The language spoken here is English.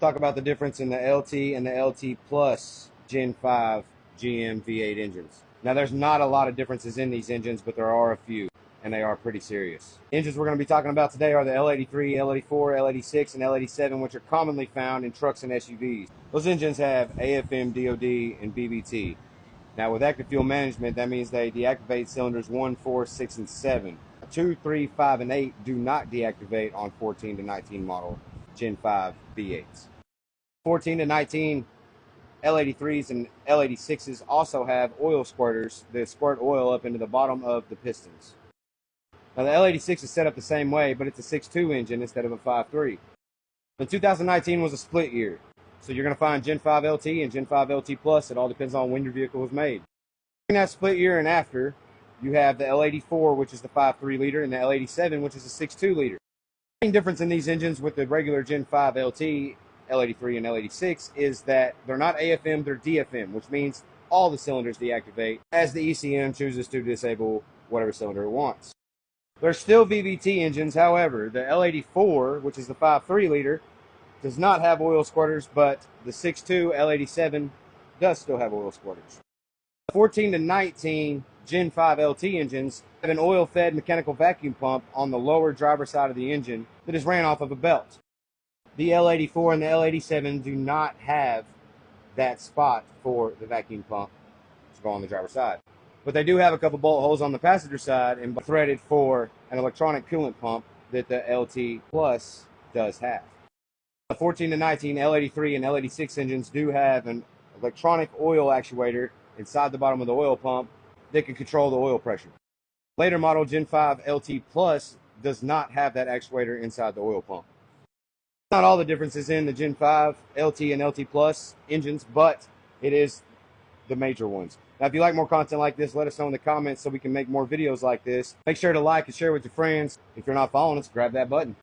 Talk about the difference in the LT and the LT Plus Gen 5 GM V8 engines. Now, there's not a lot of differences in these engines, but there are a few, and they are pretty serious. Engines we're going to be talking about today are the L83, L84, L86, and L87, which are commonly found in trucks and SUVs. Those engines have AFM, DOD, and BBT. Now, with active fuel management, that means they deactivate cylinders 1, 4, 6, and 7. 2, 3, 5, and 8 do not deactivate on 14 to 19 model Gen 5 V8s. 14 to 19 L83s and L86s also have oil squirters that squirt oil up into the bottom of the pistons. Now, the L86 is set up the same way, but it's a 6.2 engine instead of a 5.3. The 2019 was a split year, so you're going to find Gen 5 LT and Gen 5 LT Plus. It all depends on when your vehicle was made. In that split year and after, you have the L84, which is the 5.3 liter, and the L87, which is a 6.2 liter. The main difference in these engines with the regular Gen 5 LT, L83, and L86 is that they're not AFM, they're DFM, which means all the cylinders deactivate as the ECM chooses to disable whatever cylinder it wants. There's still VVT engines, however. The L84, which is the 5.3 liter, does not have oil squirters, but the 6.2 L87 does still have oil squirters. 14 to 19 Gen 5 LT engines have an oil-fed mechanical vacuum pump on the lower driver's side of the engine that is ran off of a belt. The L84 and the L87 do not have that spot for the vacuum pump to go on the driver's side. But they do have a couple bolt holes on the passenger side and threaded for an electronic coolant pump that the LT Plus does have. The 14 to 19 L83 and L86 engines do have an electronic oil actuator inside the bottom of the oil pump that can control the oil pressure. Later model Gen 5 LT Plus does not have that actuator inside the oil pump. Not all the differences in the Gen 5 LT and LT Plus engines, but it is the major ones. Now, if you like more content like this, let us know in the comments so we can make more videos like this. Make sure to like and share with your friends. If you're not following us, grab that button.